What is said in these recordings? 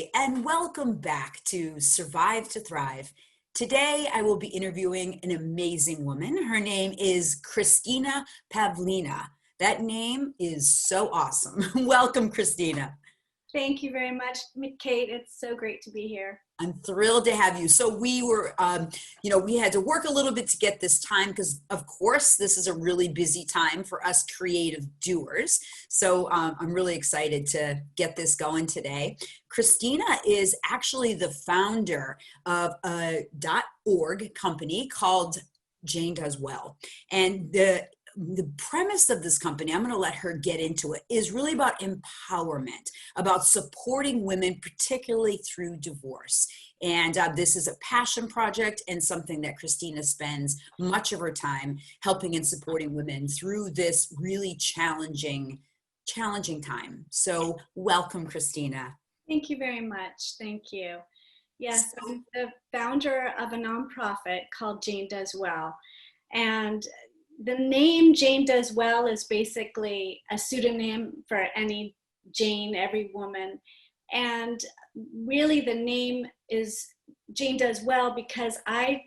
Namaste, and welcome back to Survive to Thrive. Today, I will be interviewing an amazing woman. Her name is Christina Pavlina. That name is so awesome. Welcome, Christina. Thank you very much, Kate. It's so great to be here. I'm thrilled to have you. So we were, we had to work a little bit to get this time because, of course, this is a really busy time for us creative doers. So I'm really excited to get this going today. Christina is actually the founder of a .org company called Jane Does Well. And the premise of this company, I'm going to let her get into it, is really about empowerment, about supporting women, particularly through divorce. And this is a passion project and something that Christina spends much of her time helping and supporting women through this really challenging time. So welcome, Christina. Thank you very much. Thank you. Yes, I'm the founder of a nonprofit called Jane Does Well. And the name Jane Does Well is basically a pseudonym for any Jane, every woman. And really the name is Jane Does Well because I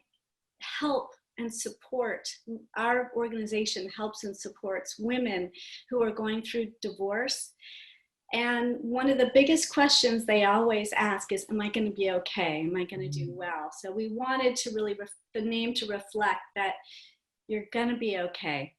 help and support, our organization helps and supports women who are going through divorce. And one of the biggest questions they always ask is, am I going to be okay? Am I going to do well? So we wanted to really, the name to reflect that you're going to be okay.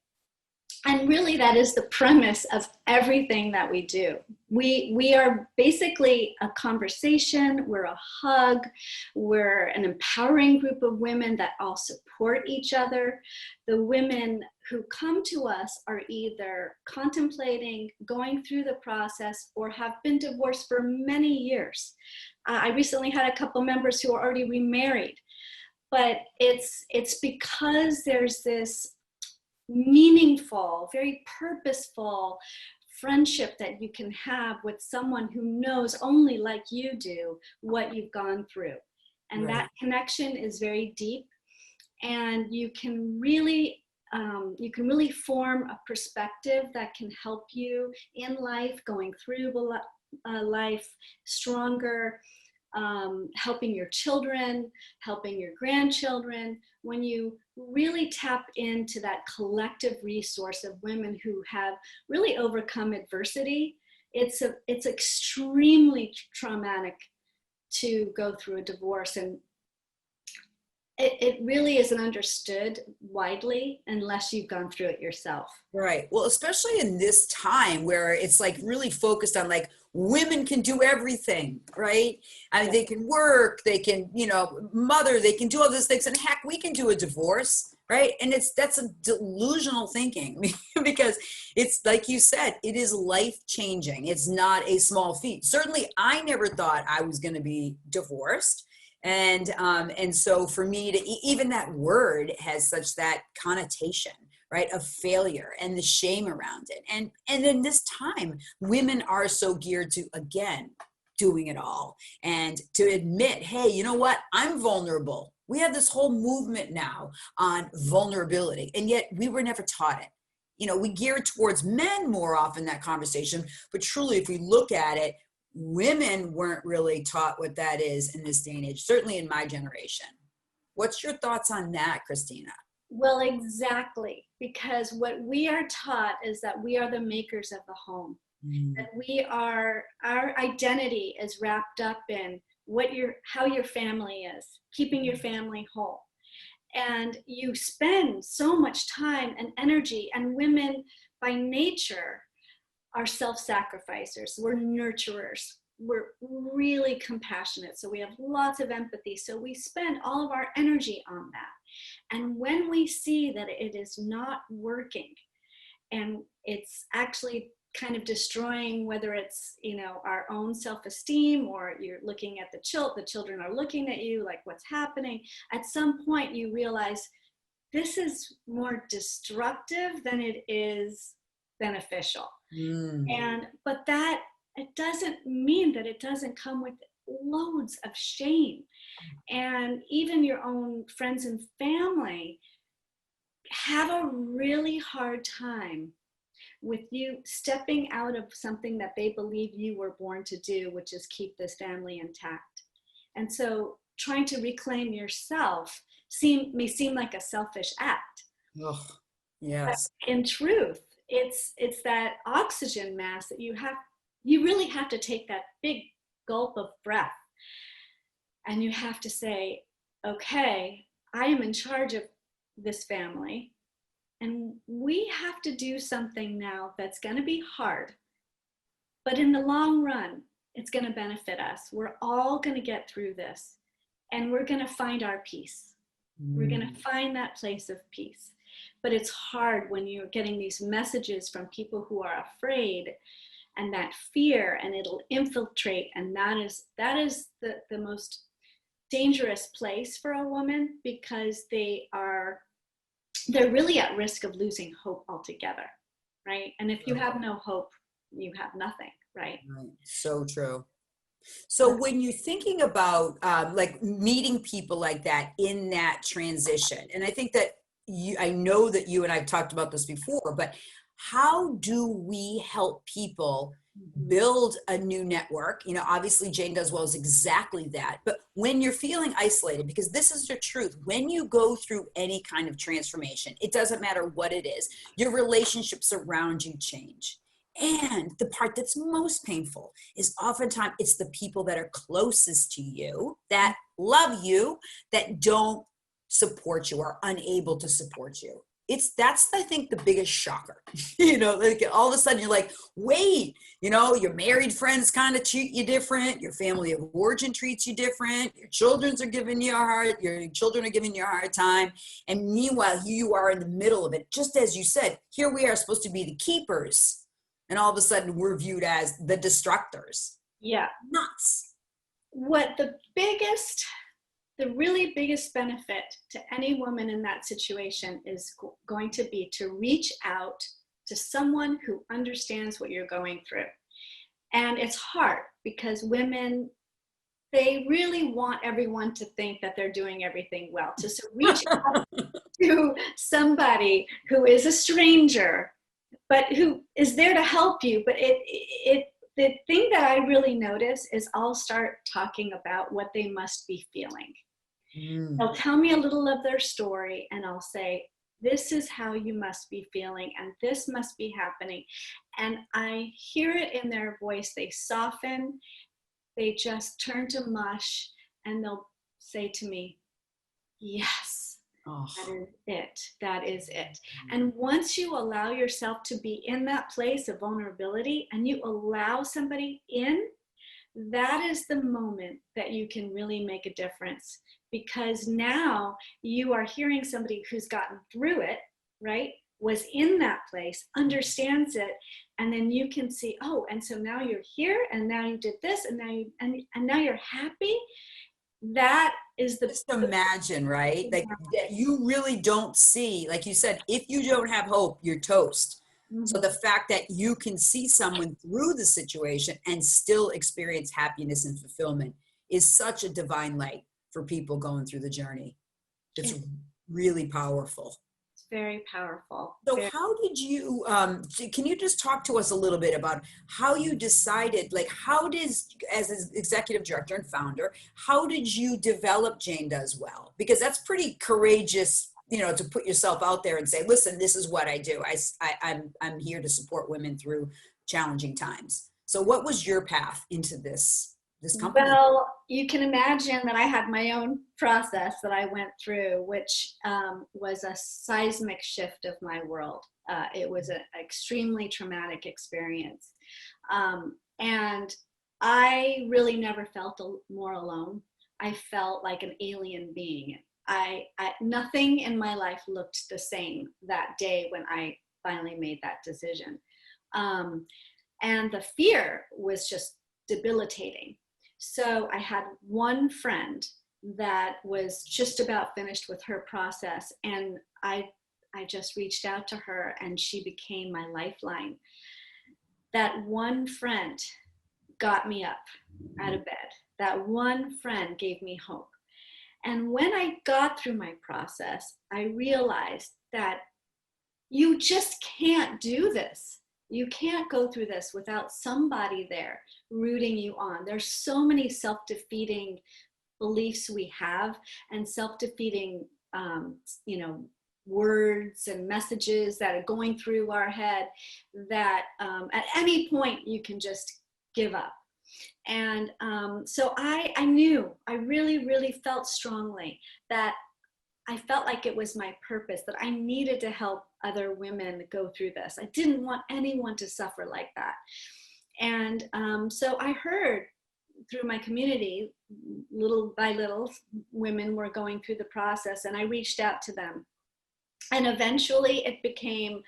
And really that is the premise of everything that we do. We are basically a conversation, we're a hug, we're an empowering group of women that all support each other. The women who come to us are either contemplating going through the process or have been divorced for many years. I recently had a couple members who are already remarried. But it's because there's this meaningful, very purposeful friendship that you can have with someone who knows only like you do what you've gone through. And right. That connection is very deep, and you can really form a perspective that can help you in life, going through life stronger. Helping your children, helping your grandchildren, when you really tap into that collective resource of women who have really overcome adversity, it's extremely traumatic to go through a divorce, and it really isn't understood widely unless you've gone through it yourself. Right. Well, especially in this time where it's like really focused on like women can do everything, right? I mean, they can work, they can, mother, they can do all those things. And heck, we can do a divorce, right? And that's a delusional thinking because it's like you said, it is life changing. It's not a small feat. Certainly, I never thought I was going to be divorced. And so for me to even that word has such that connotation, right, of failure and the shame around it. And in this time, women are so geared to, again, doing it all and to admit, hey, you know what? I'm vulnerable. We have this whole movement now on vulnerability, and yet we were never taught it. We gear towards men more often, that conversation, but truly, if we look at it, women weren't really taught what that is in this day and age, certainly in my generation. What's your thoughts on that, Christina? Well, exactly, because what we are taught is that we are the makers of the home, that our identity is wrapped up in how your family is, keeping your family whole. And you spend so much time and energy, and women by nature are self-sacrificers. We're nurturers. We're really compassionate. So we have lots of empathy. So we spend all of our energy on that. And when we see that it is not working and it's actually kind of destroying, whether it's, our own self-esteem, or you're looking at the children are looking at you like what's happening, at some point you realize this is more destructive than it is beneficial. But that it doesn't mean that it doesn't come with loads of shame. And even your own friends and family have a really hard time with you stepping out of something that they believe you were born to do, which is keep this family intact. And so trying to reclaim yourself may seem like a selfish act. Oh, But yes. in truth, it's that oxygen mask that you really have to take that big gulp of breath. And you have to say, okay, I am in charge of this family. And we have to do something now that's going to be hard. But in the long run, it's going to benefit us. We're all going to get through this. And we're going to find our peace. We're going to find that place of peace. But it's hard when you're getting these messages from people who are afraid, and that fear, and it'll infiltrate. And that is the most dangerous place for a woman, because they're really at risk of losing hope altogether, right? And if you have no hope, you have nothing, right? Right. So true. So when you're thinking about like meeting people like that in that transition, and I think that I know that you and I've talked about this before, but how do we help people build a new network? You know, obviously Jane Does Well is exactly that. But when you're feeling isolated, because this is the truth, when you go through any kind of transformation, it doesn't matter what it is, your relationships around you change. And the part that's most painful is oftentimes it's the people that are closest to you, that love you, that don't support you, or unable to support you. That's I think the biggest shocker. You know, like all of a sudden you're like, wait, you know, your married friends kind of treat you different, your family of origin treats you different, your children are giving you a hard time, and meanwhile you are in the middle of it. Just as you said, here we are supposed to be the keepers, and all of a sudden we're viewed as the destructors. Yeah. Nuts. What the really biggest benefit to any woman in that situation is going to be to reach out to someone who understands what you're going through. And it's hard because women, they really want everyone to think that they're doing everything well. So reach out to somebody who is a stranger, but who is there to help you. But the thing that I really notice is I'll start talking about what they must be feeling. They'll tell me a little of their story, and I'll say, this is how you must be feeling, and this must be happening. And I hear it in their voice. They soften, they just turn to mush, and they'll say to me, yes, that is it. That is it. And once you allow yourself to be in that place of vulnerability, and you allow somebody in, that is the moment that you can really make a difference, because now you are hearing somebody who's gotten through it, right? Was in that place, understands it, and then you can see, oh, and so now you're here, and now you did this, and now now you're happy. That is the just imagine, right? Like that you really don't see, like you said, if you don't have hope, you're toast. So the fact that you can see someone through the situation and still experience happiness and fulfillment is such a divine light for people going through the journey. It's really powerful. It's very powerful. So how did you, can you just talk to us a little bit about how you decided, like as an executive director and founder, how did you develop Jane Does Well? Because that's pretty courageous, you know, to put yourself out there and say, listen, this is what I do. I'm here to support women through challenging times. So what was your path into this company? Well, you can imagine that I had my own process that I went through, which was a seismic shift of my world. It was an extremely traumatic experience. And I really never felt more alone. I felt like an alien being. Nothing in my life looked the same that day when I finally made that decision. And the fear was just debilitating. So I had one friend that was just about finished with her process, and I just reached out to her, and she became my lifeline. That one friend got me up out of bed. That one friend gave me hope. And when I got through my process, I realized that you just can't do this. You can't go through this without somebody there rooting you on. There's so many self-defeating beliefs we have, and self-defeating, you know, words and messages that are going through our head that at any point you can just give up. And so I knew, I really felt strongly that I felt like it was my purpose, that I needed to help other women go through this. I didn't want anyone to suffer like that. And so I heard through my community, little by little, women were going through the process, and I reached out to them. And eventually it became,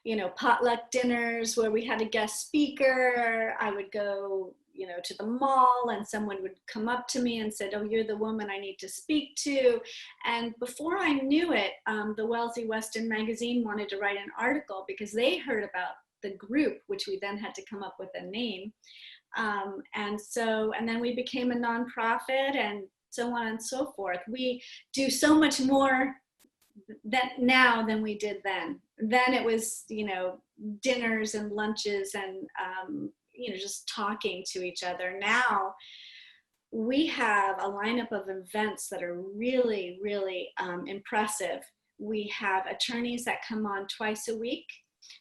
you know, potluck dinners where we had a guest speaker. I would go, you know, to the mall, and someone would come up to me and said, "Oh, you're the woman I need to speak to." And before I knew it, the Wealthy Weston magazine wanted to write an article because they heard about the group, which we then had to come up with a name. And then we became a nonprofit, and so on and so forth. We do so much more that now than we did then. Then it was, you know, dinners and lunches and, you know, just talking to each other. Now we have a lineup of events that are really impressive. We have attorneys that come on twice a week.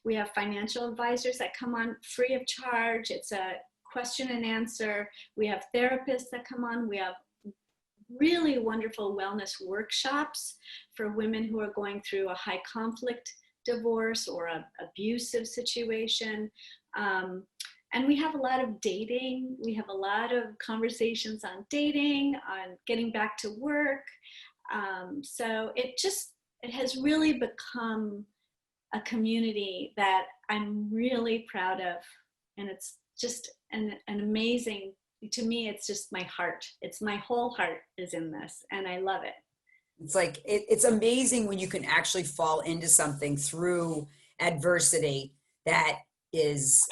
We have financial advisors that come on free of charge. It's a question and answer. We have therapists that come on. We have really wonderful wellness workshops for women who are going through a high conflict divorce or an abusive situation. And we have a lot of dating. We have a lot of conversations on dating, on getting back to work. So it has really become a community that I'm really proud of. And it's just an amazing, to me, it's just my heart. It's my whole heart is in this, and I love it. It's like, it's amazing when you can actually fall into something through adversity that is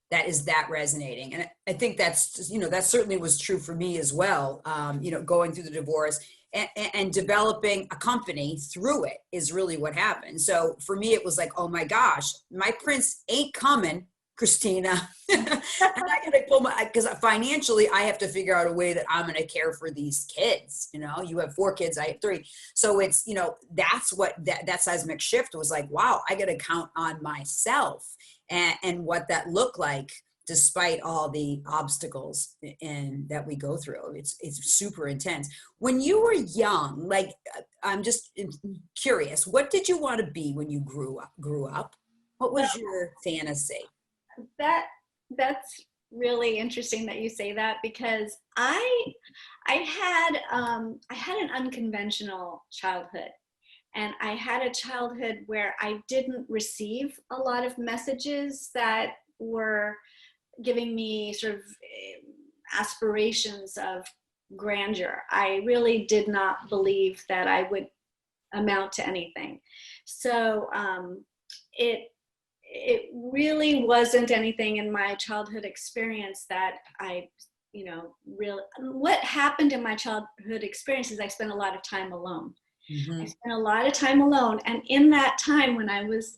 that resonating. And I think that's just, you know, that certainly was true for me as well. You know, going through the divorce and developing a company through it is really what happened. So for me, it was like, oh my gosh, my prince ain't coming, Christina. And I gotta pull because financially I have to figure out a way that I'm gonna care for these kids. You know, you have 4 kids, I have 3. So it's, you know, that's what that seismic shift was like. Wow, I gotta count on myself and what that looked like despite all the obstacles and that we go through. It's super intense. When you were young, like, I'm just curious, what did you want to be when you grew up? What was your fantasy? That's really interesting that you say that, because I had an unconventional childhood, and I had a childhood where I didn't receive a lot of messages that were giving me sort of aspirations of grandeur. I really did not believe that I would amount to anything. So it really wasn't anything in my childhood experience that I, you know, really, what happened in my childhood experience is I spent a lot of time alone. Mm-hmm. I spent a lot of time alone. And in that time when I was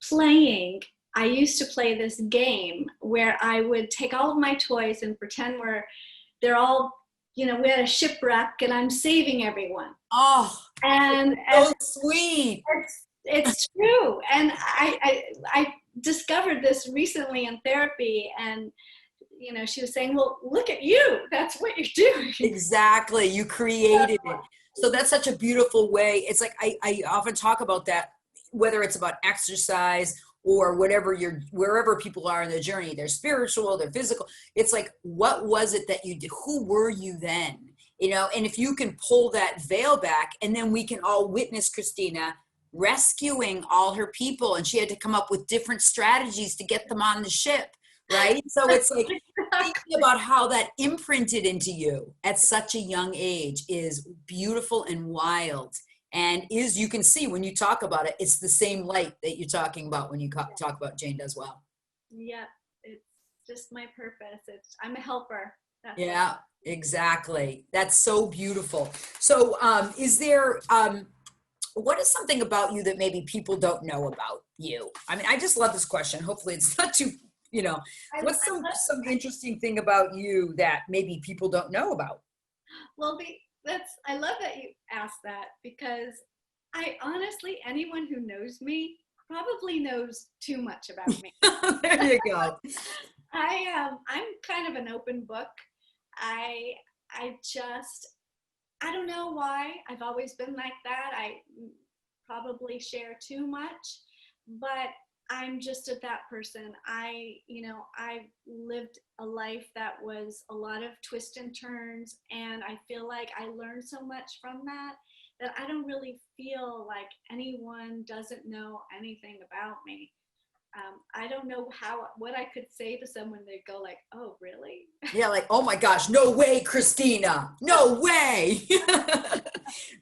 playing, I used to play this game where I would take all of my toys and pretend they're all, you know, we had a shipwreck and I'm saving everyone. Oh, and so sweet. It's true. And I discovered this recently in therapy, and, you know, she was saying, well, look at you. That's what you're doing. Exactly. You created it. So that's such a beautiful way. It's like, I often talk about that, whether it's about exercise or whatever wherever people are in their journey, they're spiritual, they're physical. It's like, what was it that you did? Who were you then? You know, and if you can pull that veil back, and then we can all witness Christina rescuing all her people, and she had to come up with different strategies to get them on the ship, right? So it's like, thinking about how that imprinted into you at such a young age is beautiful and wild. And you can see when you talk about it, it's the same light that you're talking about when you talk about Jane Does Well. Yeah, it's just my purpose. I'm a helper. That's Exactly. That's so beautiful. So is there, what is something about you that maybe people don't know about you? I mean, I just love this question. Hopefully it's not too, what's some interesting thing about you that maybe people don't know about? Well, I love that you asked that, because I honestly, anyone who knows me probably knows too much about me. There you go. I'm kind of an open book. I I don't know why. I've always been like that. I probably share too much, but I'm just that person. I lived a life that was a lot of twists and turns, and I feel like I learned so much from that that I don't really feel like anyone doesn't know anything about me. I don't know what I could say to someone. They'd go like, "Oh, really?" Yeah, like, oh my gosh, no way, Christina, no way.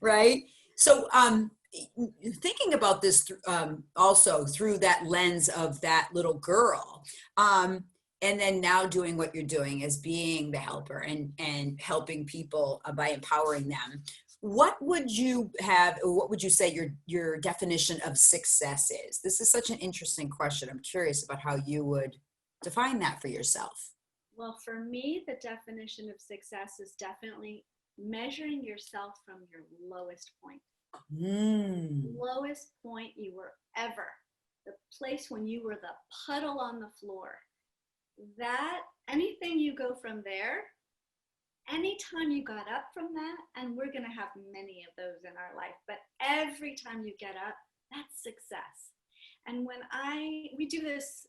Right? So thinking about this also through that lens of that little girl, and then now doing what you're doing as being the helper and helping people by empowering them, what would you have, or what would you say your definition of success is? This is such an interesting question. I'm curious about how you would define that for yourself. Well, for me, the definition of success is definitely measuring yourself from your lowest point. Lowest point you were ever. The place when you were the puddle on the floor. That, anything you go from there, anytime you got up from that, and we're going to have many of those in our life, but every time you get up, that's success. And when we do this,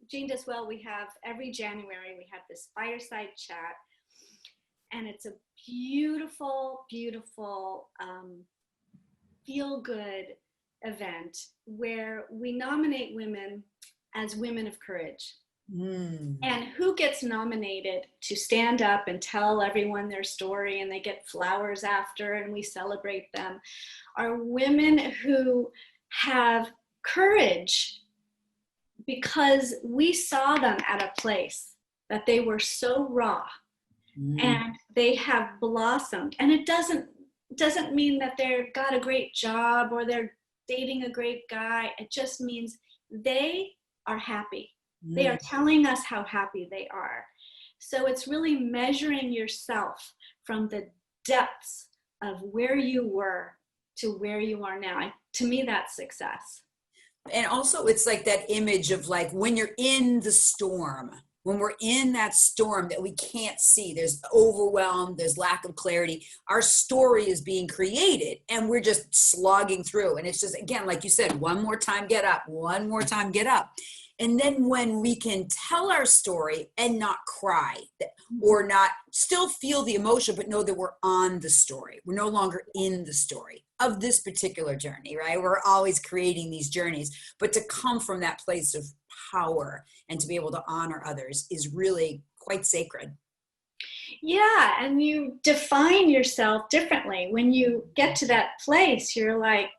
Jane does well, we have every January, we have this fireside chat, and it's a beautiful, beautiful feel-good event where we nominate women as women of courage. And who gets nominated to stand up and tell everyone their story, and they get flowers after, and we celebrate them, are women who have courage because we saw them at a place that they were so raw and they have blossomed. And it doesn't mean that they've got a great job or they're dating a great guy. It just means they are happy. They are telling us how happy they are. So it's really measuring yourself from the depths of where you were to where you are now. To me, that's success. And also it's like that image of like when you're in the storm, when we're in that storm that we can't see, there's overwhelm, there's lack of clarity, our story is being created and we're just slogging through. And it's just, again, like you said, one more time, get up, one more time, get up. And then when we can tell our story and not cry or not still feel the emotion, but know that we're on the story. We're no longer in the story of this particular journey, right? We're always creating these journeys, but to come from that place of power and to be able to honor others is really quite sacred. Yeah, and you define yourself differently. When you get to that place, you're like,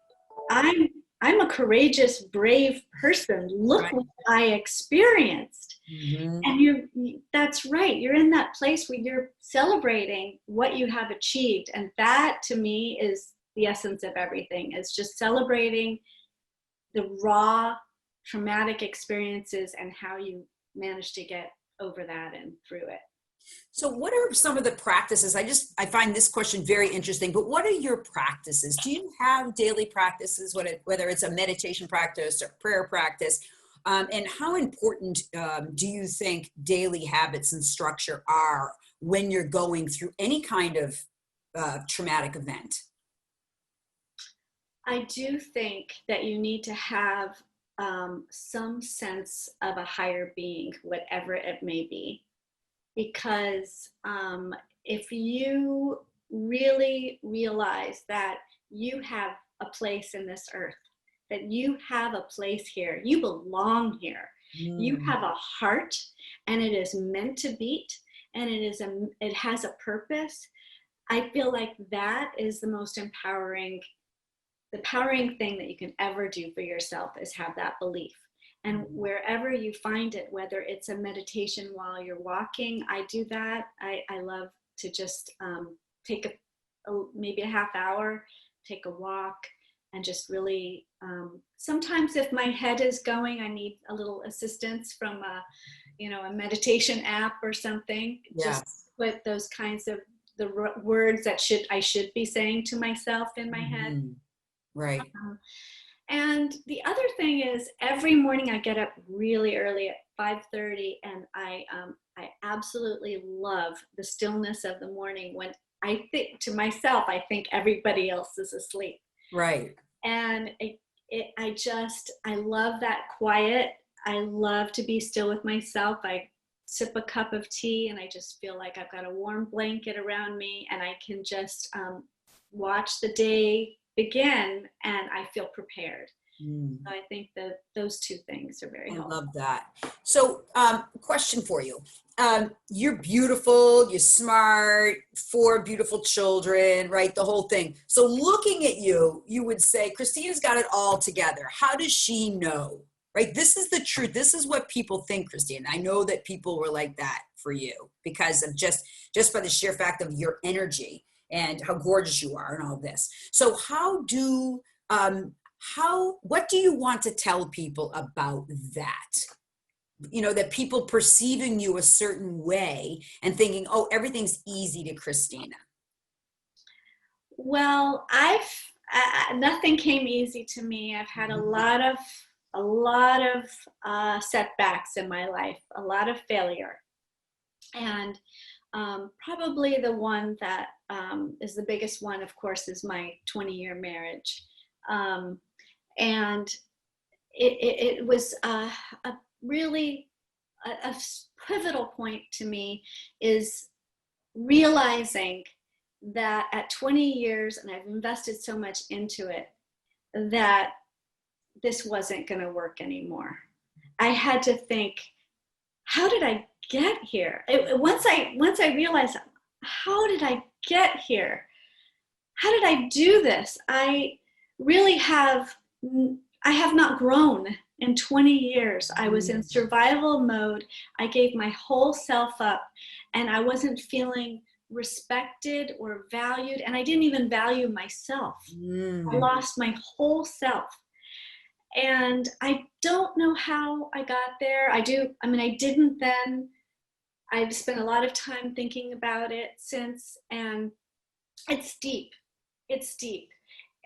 I'm a courageous, brave person. Look right. What I experienced. And that's right. You're in that place where you're celebrating what you have achieved. And that to me is the essence of everything. It's just celebrating the raw traumatic experiences and how you managed to get over that and through it. So what are some of the practices? I find this question very interesting, but what are your practices? Do you have daily practices, whether it's a meditation practice or prayer practice? And how important do you think daily habits and structure are when you're going through any kind of traumatic event? I do think that you need to have some sense of a higher being, whatever it may be. Because if you really realize that you have a place in this earth, that you have a place here, you belong here, you have a heart, and it is meant to beat, and it has a purpose. I feel like that is the most empowering thing that you can ever do for yourself, is have that belief. And wherever you find it, whether it's a meditation while you're walking, I do that. I love to just take maybe a half hour, take a walk, and just really, sometimes if my head is going, I need a little assistance from a meditation app or something. Yeah. Just put those kinds of words that I should be saying to myself in my head. Mhm. Right. And the other thing is, every morning I get up really early at 5:30, and I absolutely love the stillness of the morning, when I think to myself, I think everybody else is asleep. Right. And I love that quiet. I love to be still with myself. I sip a cup of tea and I just feel like I've got a warm blanket around me, and I can just watch the day begin, and I feel prepared. Mm. So I think that those two things are very I helpful. love that. So, question for you. You're beautiful, you're smart, 4 beautiful children, right? The whole thing. So looking at you, you would say, Christina's got it all together. How does she know? Right? This is the truth. This is what people think, Christina. I know that people were like that for you because of just by the sheer fact of your energy and how gorgeous you are and all this. So what do you want to tell people about that? That people perceiving you a certain way and thinking, oh, everything's easy to Christina. Well, nothing came easy to me. I've had a lot of setbacks in my life, a lot of failure. And probably the one that is the biggest one, of course, is my 20-year marriage. And it was a really a pivotal point to me, is realizing that at 20 years, and I've invested so much into it, that this wasn't going to work anymore. I had to think, how did I get here? Once I realized, how did I get here? How did I do this? I have not grown in 20 years. I was in survival mode. I gave my whole self up, and I wasn't feeling respected or valued, and I didn't even value myself. I lost my whole self. And I don't know how I got there. I didn't then. I've spent a lot of time thinking about it since, and it's deep. It's deep.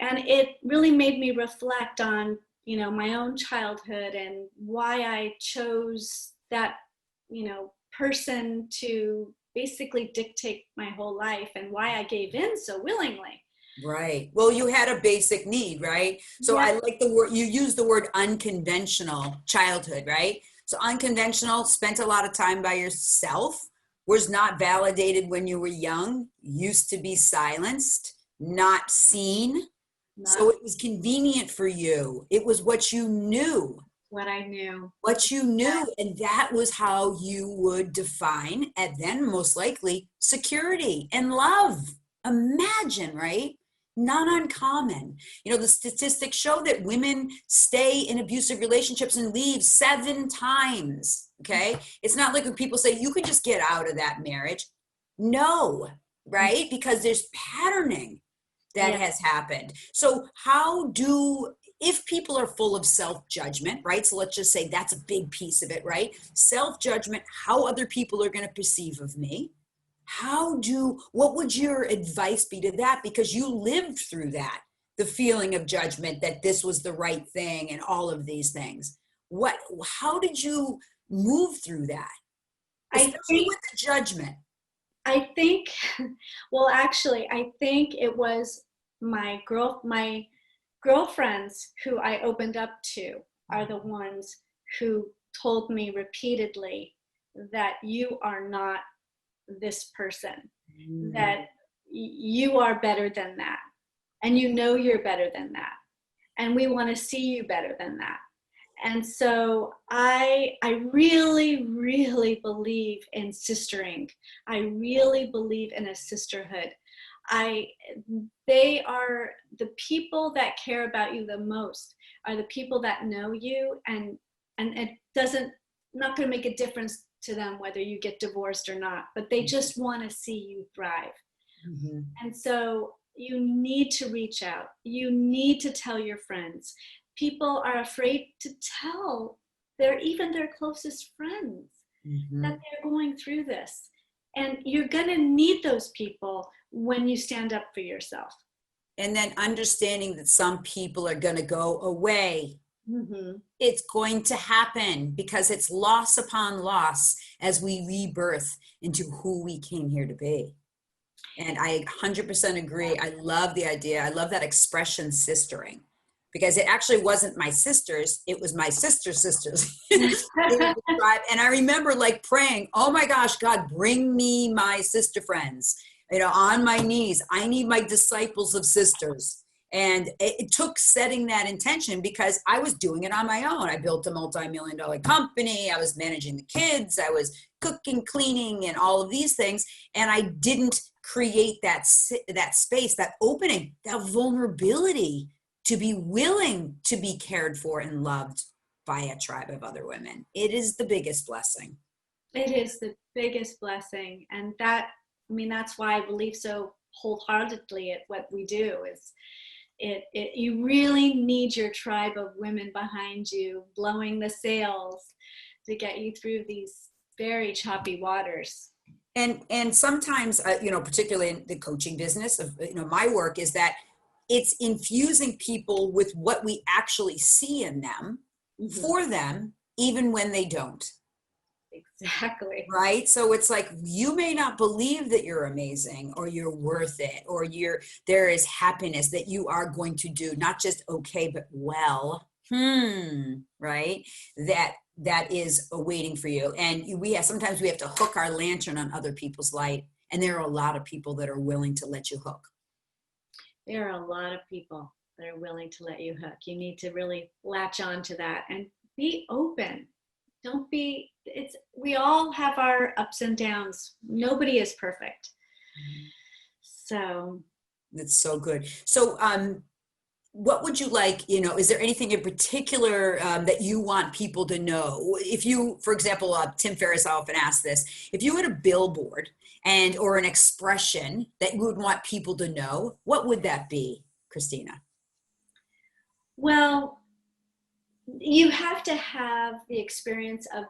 And it really made me reflect on, my own childhood and why I chose that, person to basically dictate my whole life, and why I gave in so willingly. Right. Well, you had a basic need, right? So Yeah. I like the word, you use the word unconventional childhood, right? So unconventional, spent a lot of time by yourself, was not validated when you were young, used to be silenced, not seen. So it was convenient for you. It was what you knew. What I knew. What you knew. And that was how you would define, and then most likely, security and love. Imagine, right? Not uncommon. The statistics show that women stay in abusive relationships and leave 7 times. Okay. It's not like when people say you can just get out of that marriage. No, right? Because there's patterning that has happened. So if people are full of self-judgment, right? So let's just say that's a big piece of it, right? Self-judgment, how other people are going to perceive of me. What would your advice be to that? Because you lived through that, the feeling of judgment, that this was the right thing and all of these things. How did you move through that? Especially with the judgment. I think, well, actually, I think it was my girlfriends who I opened up to are the ones who told me repeatedly that you are not this person, that you are better than that, and you're better than that, and we want to see you better than that. And so I really, really believe in sistering. I really believe in a sisterhood. They are the people that care about you the most, are the people that know you, and it not going to make a difference to them whether you get divorced or not, but they just want to see you thrive. And so you need to reach out. You need to tell your friends. People are afraid to tell even their closest friends that they're going through this. And you're going to need those people when you stand up for yourself. And then understanding that some people are going to go away. It's going to happen because it's loss upon loss as we rebirth into who we came here to be. And I 100% agree. I love the idea. I love that expression, sistering, because it actually wasn't my sisters. It was my sister's sisters. And I remember like praying, oh my gosh, God, bring me my sister friends, on my knees. I need my disciples of sisters. And it took setting that intention because I was doing it on my own. I built a multi-million-dollar company. I was managing the kids. I was cooking, cleaning, and all of these things. And I didn't create that space, that opening, that vulnerability to be willing to be cared for and loved by a tribe of other women. It is the biggest blessing. It is the biggest blessing. And that's why I believe so wholeheartedly at what we do is you really need your tribe of women behind you, blowing the sails to get you through these very choppy waters. And sometimes, particularly in the coaching business of, my work is that it's infusing people with what we actually see in them for them, even when they don't. Exactly. Right. So it's like, you may not believe that you're amazing or you're worth it, or there is happiness that you are going to do, not just okay, but well, right. That is awaiting for you. And sometimes we have to hook our lantern on other people's light. And there are a lot of people that are willing to let you hook. There are a lot of people that are willing to let you hook. You need to really latch on to that and be open. We all have our ups and downs. Nobody is perfect. So. It's so good. So, what would you like, is there anything in particular that you want people to know? If you, for example, Tim Ferriss often asks this, if you had a billboard or an expression that you would want people to know, what would that be, Christina? Well, you have to have the experience of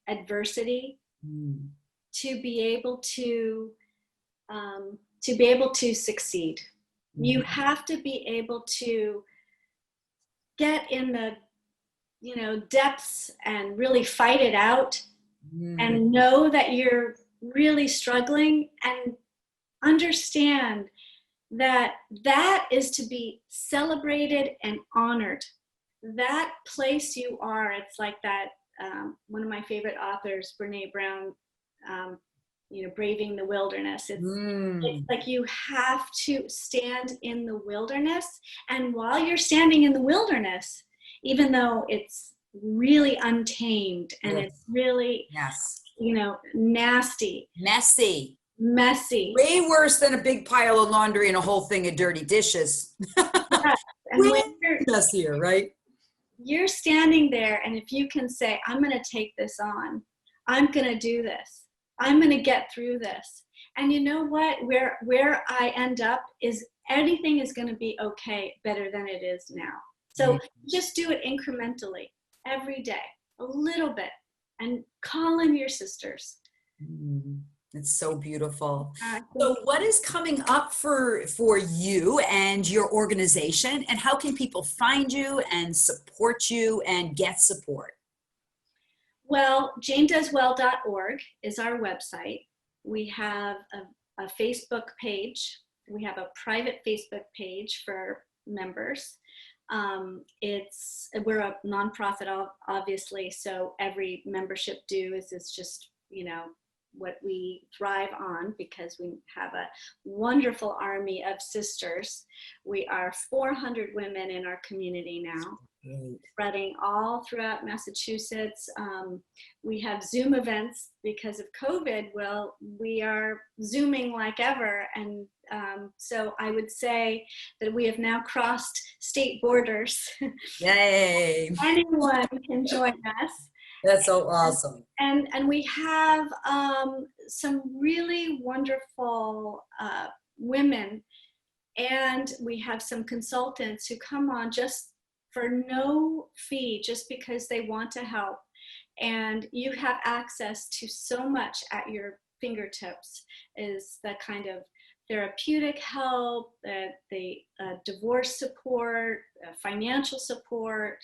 adversity to be able to succeed. You have to be able to get in the depths and really fight it out and know that you're really struggling and understand that is to be celebrated and honored. That place you are, it's like that, one of my favorite authors, Brene Brown, Braving the Wilderness. It's like you have to stand in the wilderness. And while you're standing in the wilderness, even though it's really untamed and it's really, nasty. Messy. Way worse than a big pile of laundry and a whole thing of dirty dishes. Yes. And way messier, right? You're standing there, and if you can say, I'm going to take this on, I'm going to do this, I'm going to get through this. And you know what? Where I end up is anything is going to be okay, better than it is now. So just do it incrementally every day, a little bit, and call in your sisters. It's so beautiful. So what is coming up for you and your organization, and how can people find you and support you and get support? Well, janedoeswell.org is our website. We have a Facebook page. We have a private Facebook page for members. We're a nonprofit, obviously, so every membership dues is just, what we thrive on, because we have a wonderful army of sisters. We are 400 women in our community now, spreading all throughout Massachusetts. We have Zoom events because of COVID. Well, we are Zooming like ever. And so I would say that we have now crossed state borders. Yay! Anyone can join us. That's so awesome. And we have some really wonderful women And we have some consultants who come on just for no fee, just because they want to help. And you have access to so much at your fingertips, is the kind of therapeutic help, the divorce support, financial support.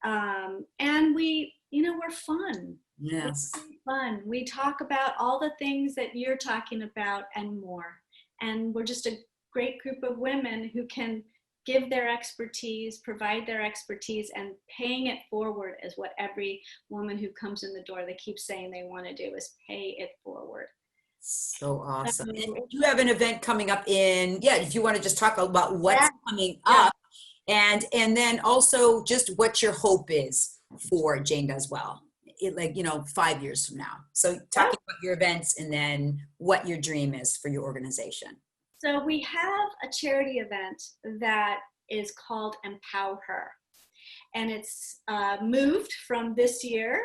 And we're fun. Yes. We're fun. We talk about all the things that you're talking about and more. And we're just a great group of women who can give their expertise, provide their expertise, and paying it forward is what every woman who comes in the door, they keep saying they want to do, is pay it forward. So awesome. And you have an event coming up if you want to just talk about what's coming up, and then also just what your hope is for Jane Does Well, 5 years from now. So talking about your events and then what your dream is for your organization. So we have a charity event that is called Empower Her. And it's moved from this year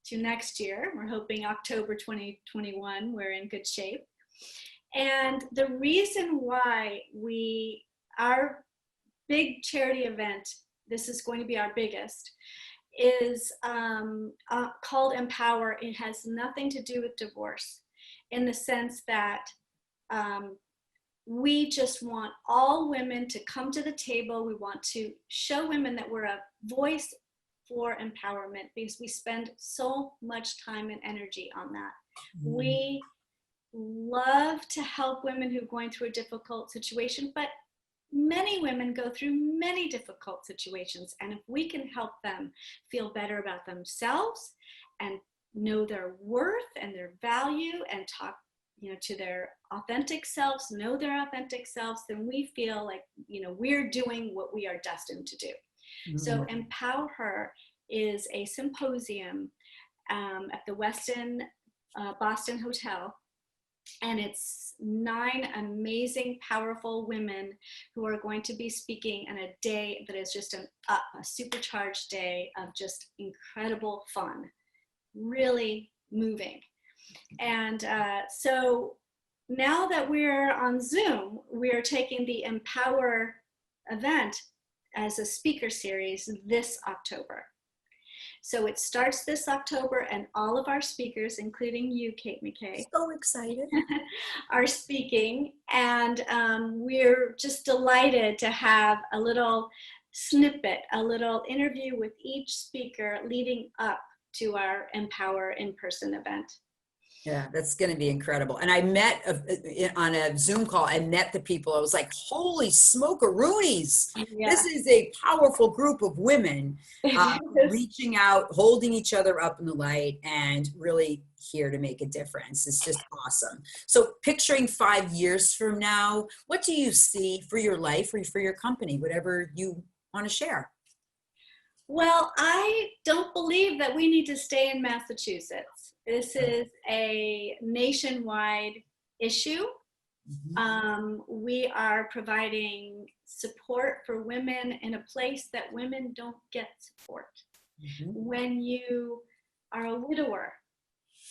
to next year. We're hoping October 2021, we're in good shape. And the reason why our big charity event, this is going to be our biggest, is called Empower. It has nothing to do with divorce, in the sense that we just want all women to come to the table. We want to show women that we're a voice for empowerment, because we spend so much time and energy on that. Mm-hmm. We love to help women who are going through a difficult situation, but many women go through many difficult situations. And if we can help them feel better about themselves and know their worth and their value, and talk to their authentic selves, know their authentic selves, then we feel like, we're doing what we are destined to do. Mm-hmm. So Empower Her is a symposium at the Westin Boston Hotel. And it's 9 amazing, powerful women who are going to be speaking on a day that is just a supercharged day of just incredible fun, really moving. And so now that we're on Zoom, we're taking the Empower event as a speaker series this October. So it starts this October, and all of our speakers, including you, Kate McKay, so excited, are speaking. And we're just delighted to have a little snippet, a little interview with each speaker leading up to our Empower in-person event. Yeah, that's going to be incredible. And I met on a Zoom call, I met the people. I was like, holy smokeroonies. Yeah. This is a powerful group of women reaching out, holding each other up in the light, and really here to make a difference. It's just awesome. So picturing 5 years from now, what do you see for your life or for your company, whatever you want to share? Well, I don't believe that we need to stay in Massachusetts. This is a nationwide issue. Mm-hmm. We are providing support for women in a place that women don't get support. Mm-hmm. When you are a widower,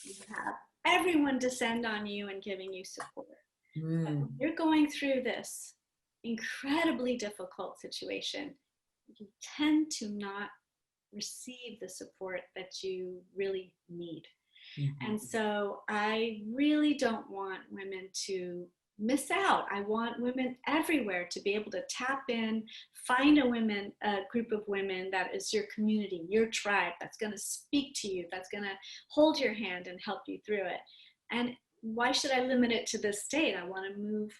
you have everyone descend on you and giving you support. Mm. You're going through this incredibly difficult situation. You tend to not receive the support that you really need. Mm-hmm. And so I really don't want women to miss out. I want women everywhere to be able to tap in, find a group of women that is your community, your tribe, that's going to speak to you, that's going to hold your hand and help you through it. And why should I limit it to this state? I want to move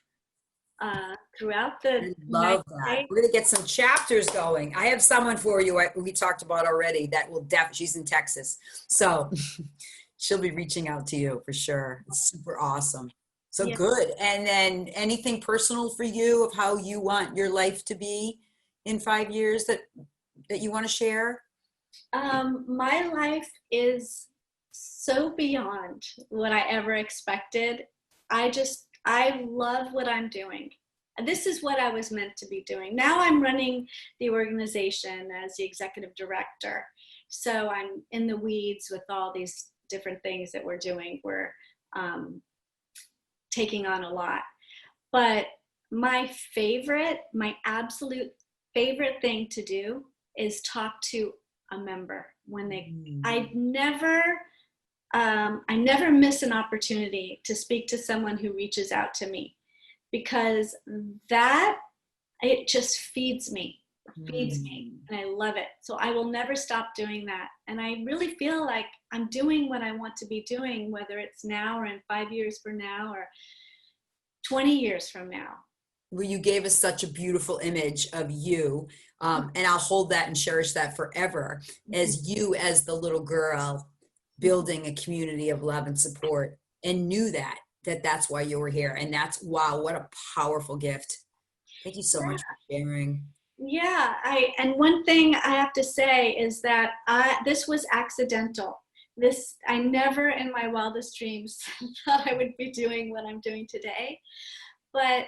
throughout the I love that. We're going to get some chapters going. I have someone for you we talked about already that will she's in Texas. So she'll be reaching out to you for sure. It's super awesome. So yeah. Good. And then anything personal for you of how you want your life to be in 5 years that you want to share? My life is so beyond what I ever expected. I love what I'm doing. This is what I was meant to be doing. Now I'm running the organization as the executive director. So I'm in the weeds with all these different things that we're doing. We're taking on a lot. But my absolute favorite thing to do is talk to a member when I never miss an opportunity to speak to someone who reaches out to me, because it just feeds me, and I love it. So I will never stop doing that. And I really feel like I'm doing what I want to be doing, whether it's now or in 5 years from now or 20 years from now. Well, you gave us such a beautiful image of you, and I'll hold that and cherish that forever, as you as the little girl building a community of love and support, and knew that's why you were here. And wow, what a powerful gift. Thank you so much for sharing. Yeah, and one thing I have to say is that this was accidental. I never in my wildest dreams thought I would be doing what I'm doing today. But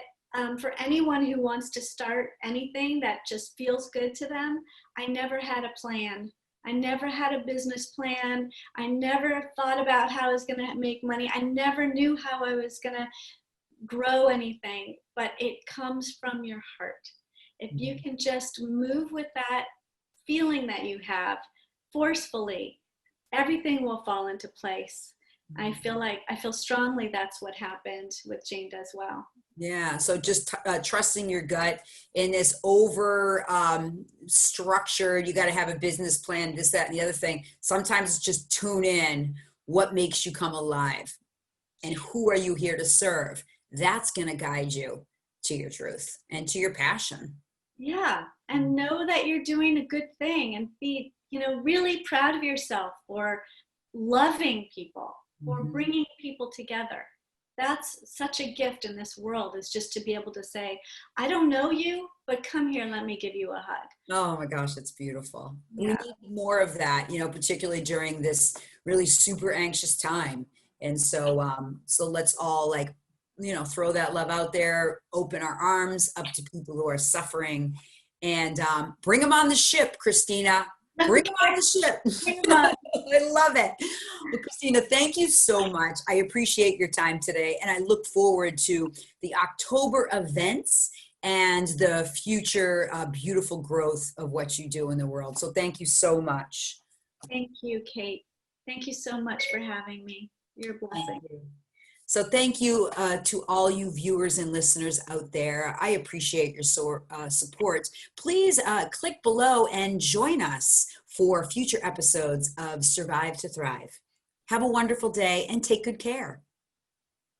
for anyone who wants to start anything that just feels good to them, I never had a plan. I never had a business plan. I never thought about how I was going to make money. I never knew how I was going to grow anything, but it comes from your heart. If you can just move with that feeling that you have forcefully, everything will fall into place. I feel strongly that's what happened with Jane Does Well. Yeah. So just trusting your gut in this over structured, you got to have a business plan, this, that, and the other thing. Sometimes it's just tune in. What makes you come alive? And who are you here to serve? That's going to guide you to your truth and to your passion. Yeah. And know that you're doing a good thing, and be, really proud of yourself for loving people, for bringing people together. That's such a gift in this world, is just to be able to say, I don't know you, but come here, let me give you a hug. Oh my gosh, that's beautiful. Yeah. We need more of that, particularly during this really super anxious time. And so, let's all throw that love out there, open our arms up to people who are suffering, and bring them on the ship, Christina. Bring them on the ship. I love it. Well, Christina, thank you so much. I appreciate your time today, and I look forward to the October events and the future beautiful growth of what you do in the world. So thank you so much. Thank you, Kate. Thank you so much for having me. You're a blessing. So thank you to all you viewers and listeners out there. I appreciate your support. Please click below and join us for future episodes of Survive to Thrive. Have a wonderful day and take good care.